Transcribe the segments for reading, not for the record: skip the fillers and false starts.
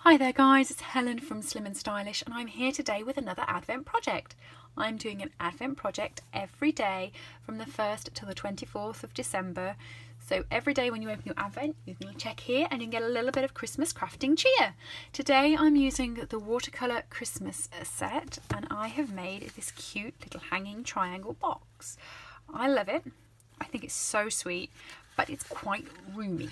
Hi there guys, it's Helen from Slim and Stylish and I'm here today with another Advent project. I'm doing an Advent project every day from the 1st till the 24th of December. So every day when you open your Advent, you can check here and you can get a little bit of Christmas crafting cheer. Today I'm using the watercolour Christmas set and I have made this cute little hanging triangle box. I love it. I think it's so sweet, but it's quite roomy.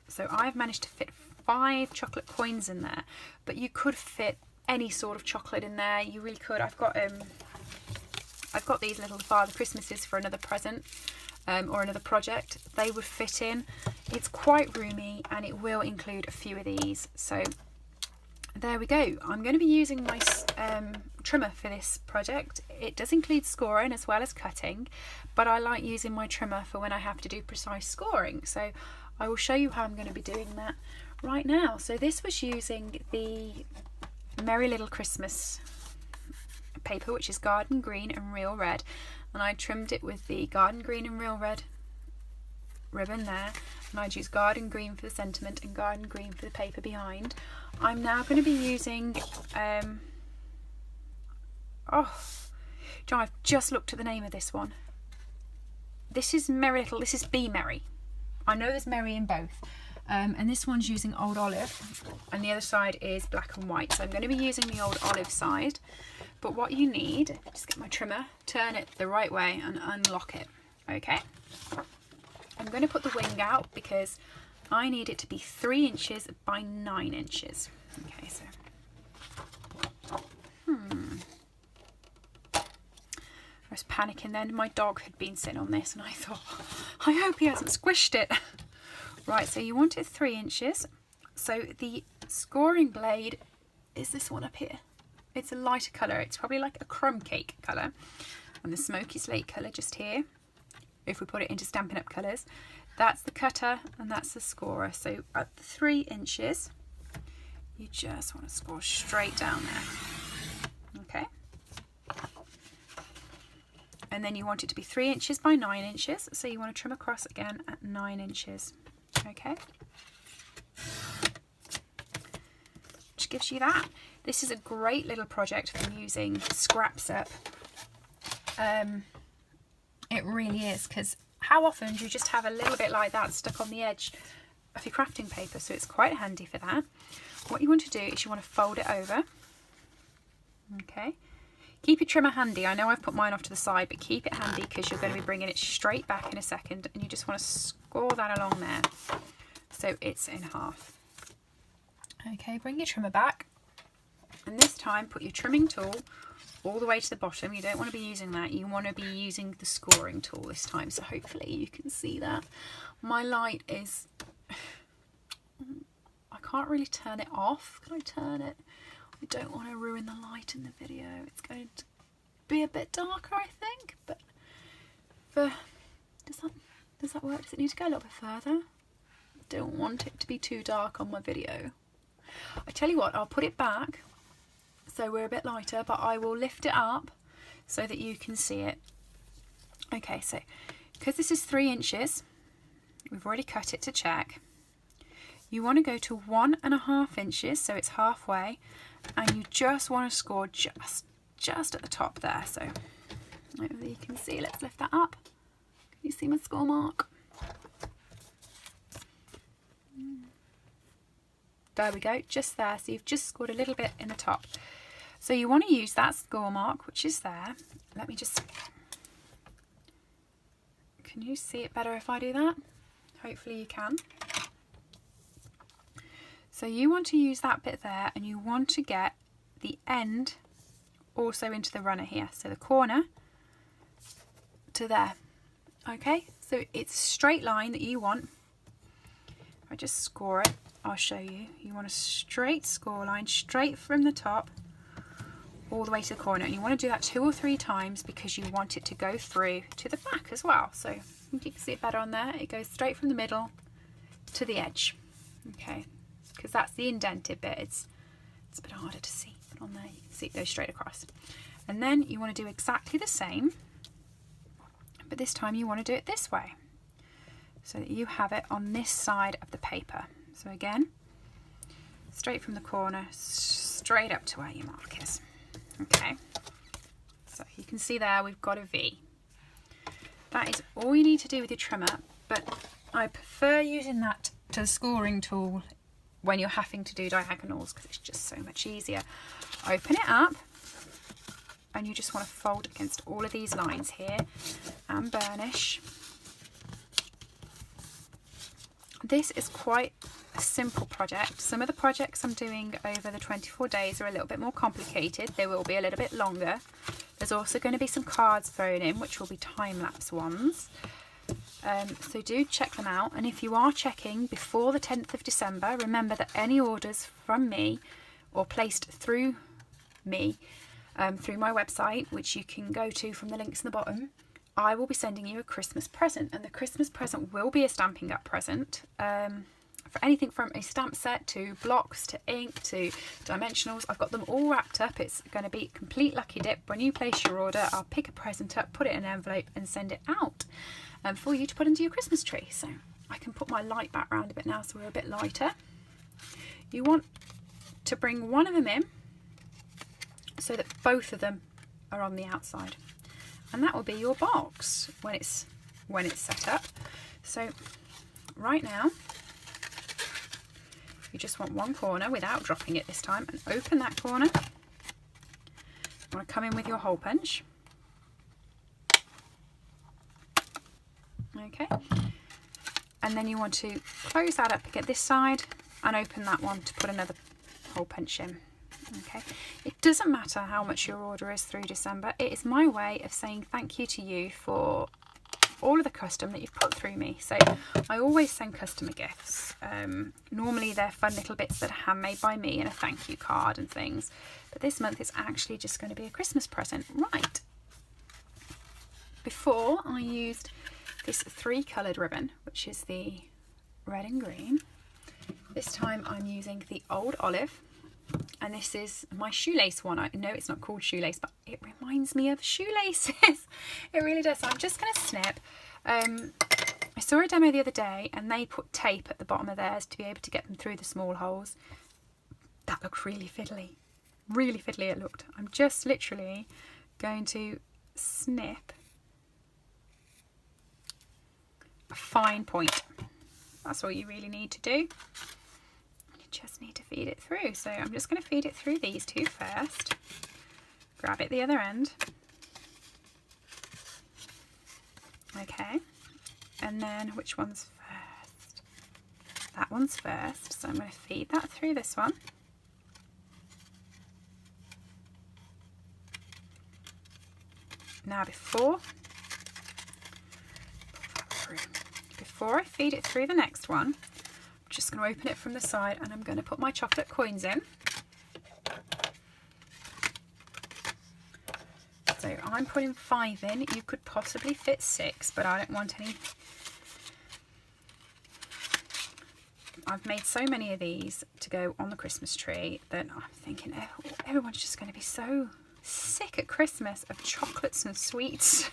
So I've managed to fit 5 chocolate coins in there, but you could fit any sort of chocolate in there. You really could. I've got these little Father Christmases for another present or another project. They would fit in. It's quite roomy and it will include a few of these. So there we go. I'm going to be using my trimmer for this project. It does include scoring as well as cutting, but I like using my trimmer for when I have to do precise scoring. So I will show you how I'm going to be doing that right now. So this was using the Merry Little Christmas paper, which is garden green and real red, and I trimmed it with the garden green and real red ribbon there, and I'd use garden green for the sentiment and garden green for the paper behind. I'm now going to be using I've just looked at the name of this one. This is Merry Little, this is Be Merry. I know there's Merry in both. And this one's using Old Olive and the other side is black and white. So I'm going to be using the Old Olive side. But what you need, just get my trimmer, turn it the right way and unlock it. Okay. I'm going to put the wing out because I need it to be 3 inches by 9 inches. Okay, so. I was panicking then. My dog had been sitting on this and I thought, I hope he hasn't squished it. Right, so you want it 3 inches. So the scoring blade is this one up here. It's a lighter colour. It's probably like a crumb cake colour. And the smoky slate colour just here. If we put it into Stampin' Up colours. That's the cutter and that's the scorer. So at the 3 inches, you just want to score straight down there. Okay. And then you want it to be 3 inches by 9 inches. So you want to trim across again at 9 inches. Okay, which gives you that. This is a great little project for using scraps up. It really is, because how often do you just have a little bit like that stuck on the edge of your crafting paper? So it's quite handy for that. What you want to do is you want to fold it over. Okay, keep your trimmer handy. I know I've put mine off to the side, but keep it handy because you're going to be bringing it straight back in a second, and you just want to score that along there so it's in half. Okay, bring your trimmer back, and this time put your trimming tool all the way to the bottom. You don't want to be using that. You want to be using the scoring tool this time, so hopefully you can see that. My light is... I can't really turn it off. Can I turn it? I don't want to ruin the light in the video. It's going to be a bit darker, I think, but does that work? Does it need to go a little bit further? I don't want it to be too dark on my video. I tell you what, I'll put it back so we're a bit lighter, but I will lift it up so that you can see it. Okay, so because this is 3 inches, we've already cut it to check. You want to go to 1.5 inches, so it's halfway, and you just want to score just at the top there. So hopefully you can see. Let's lift that up. Can you see my score mark? There we go, just there. So you've just scored a little bit in the top. So you want to use that score mark, which is there. Let me just... Can you see it better if I do that? Hopefully you can. So you want to use that bit there, and you want to get the end also into the runner here. So the corner to there. Okay, so it's a straight line that you want. If I just score it, I'll show you. You want a straight score line, straight from the top all the way to the corner. And you want to do that 2 or 3 times because you want it to go through to the back as well. So you can see it better on there. It goes straight from the middle to the edge. Okay, because that's the indented bit. It's a bit harder to see, but on there you can see it goes straight across. And then you want to do exactly the same, but this time you want to do it this way so that you have it on this side of the paper. So again, straight from the corner, straight up to where your mark is. Okay, so you can see there we've got a V. That is all you need to do with your trimmer, but I prefer using that to the scoring tool when you're having to do diagonals because it's just so much easier. Open it up and you just want to fold against all of these lines here and burnish. This is quite a simple project. Some of the projects I'm doing over the 24 days are a little bit more complicated. They will be a little bit longer. There's also going to be some cards thrown in, which will be time-lapse ones. So do check them out. And if you are checking before the 10th of December, remember that any orders from me or placed through me, through my website, which you can go to from the links in the bottom, I will be sending you a Christmas present, and the Christmas present will be a Stampin' Up present for anything from a stamp set to blocks to ink to dimensionals. I've got them all wrapped up. It's going to be complete lucky dip. When you place your order, I'll pick a present up, put it in an envelope and send it out for you to put into your Christmas tree. So I can put my light back round a bit now so we're a bit lighter. You want to bring one of them in so that both of them are on the outside. And that will be your box when it's set up. So right now, you just want one corner without dropping it this time, and open that corner. You want to come in with your hole punch. Okay. And then you want to close that up again this side and open that one to put another hole punch in. Okay, it doesn't matter how much your order is through December. It is my way of saying thank you to you for all of the custom that you've put through me. So I always send customer gifts. Normally they're fun little bits that are handmade by me and a thank you card and things. But this month it's actually just going to be a Christmas present. Right. Before I used this 3-coloured ribbon, which is the red and green. This time I'm using the old olive. And this is my shoelace one. I know it's not called shoelace, but it reminds me of shoelaces. It really does. So I'm just going to snip. I saw a demo the other day and they put tape at the bottom of theirs to be able to get them through the small holes. That looked really fiddly. Really fiddly it looked. I'm just literally going to snip a fine point. That's all you really need to do. Just need to feed it through. So I'm just going to feed it through these two first. Grab it the other end. Okay. And then which one's first? That one's first. So I'm going to feed that through this one. Now before I feed it through the next one, just going to open it from the side and I'm going to put my chocolate coins in. So I'm putting 5 in. You could possibly fit 6, but I don't want any. I've made so many of these to go on the Christmas tree that I'm thinking everyone's just going to be so sick at Christmas of chocolates and sweets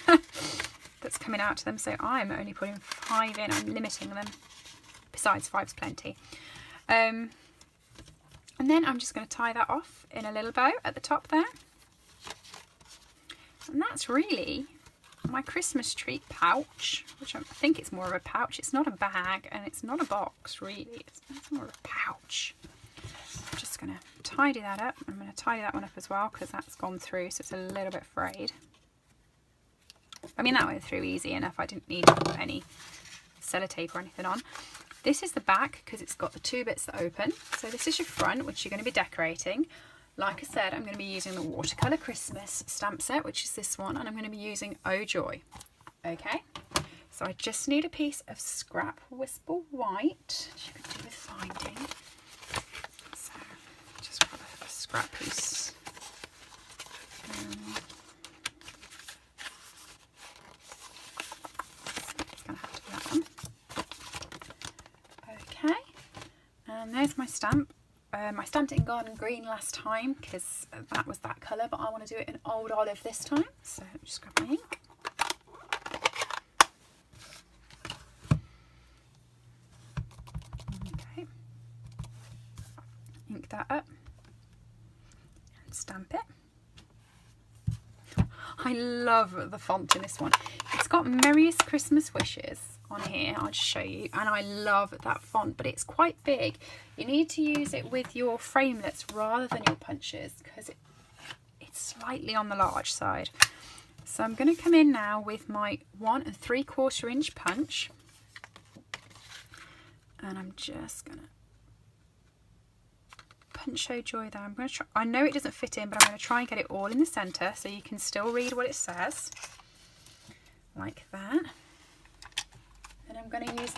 that's coming out to them. So I'm only putting 5 in. I'm limiting them. Besides, 5's plenty. And then I'm just going to tie that off in a little bow at the top there. And that's really my Christmas treat pouch, which I think it's more of a pouch. It's not a bag and it's not a box really. It's more of a pouch. I'm just going to tidy that up. I'm going to tidy that one up as well because that's gone through, so it's a little bit frayed. I mean, that went through easy enough. I didn't need to put any sellotape or anything on. This is the back because it's got the 2 bits that open. So this is your front, which you're going to be decorating. Like I said, I'm going to be using the Watercolour Christmas stamp set, which is this one, and I'm going to be using Oh Joy. Okay, so I just need a piece of scrap whisper white, which you could do with finding. So just grab a scrap piece. And there's my stamp. I stamped it in Garden Green last time because that was that colour, but I want to do it in Old Olive this time. So just grab my ink. Okay. ink that up and stamp it. I love the font in this one. It's got Merriest Christmas Wishes on here. I'll just show you. And I love that font, but it's quite big. You need to use it with your framelets rather than your punches because it's slightly on the large side. So I'm going to come in now with my 1 3/4 inch punch. And I'm just going to punch Show Joy there. I'm going to try, I know it doesn't fit in, but I'm going to try and get it all in the centre so you can still read what it says. Like that. And I'm going to use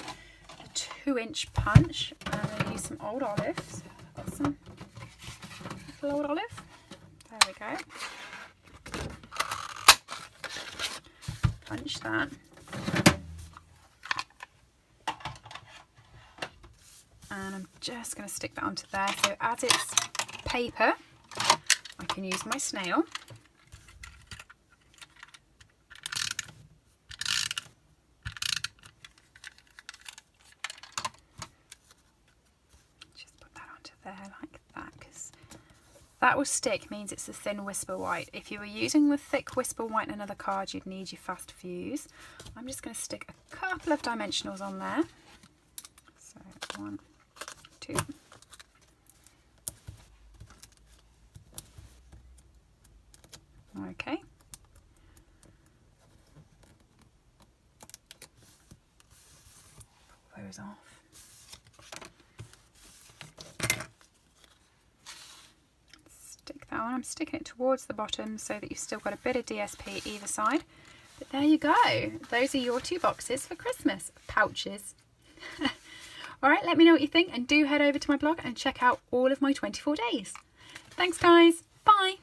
a 2-inch punch. And I'm going to use some old olives. I've got some little old olive. There we go. Punch that. And I'm just going to stick that onto there. So as it's paper, I can use my snail. Just put that onto there like that, because that will stick, means it's a thin Whisper White. If you were using the thick Whisper White in another card, you'd need your fast fuse. I'm just going to stick a couple of dimensionals on there. So 1, 2. Okay. Pull those off. Stick that on. I'm sticking it towards the bottom so that you've still got a bit of DSP either side. But there you go. Those are your 2 boxes for Christmas. Pouches. Alright, let me know what you think and do head over to my blog and check out all of my 24 days. Thanks guys, bye!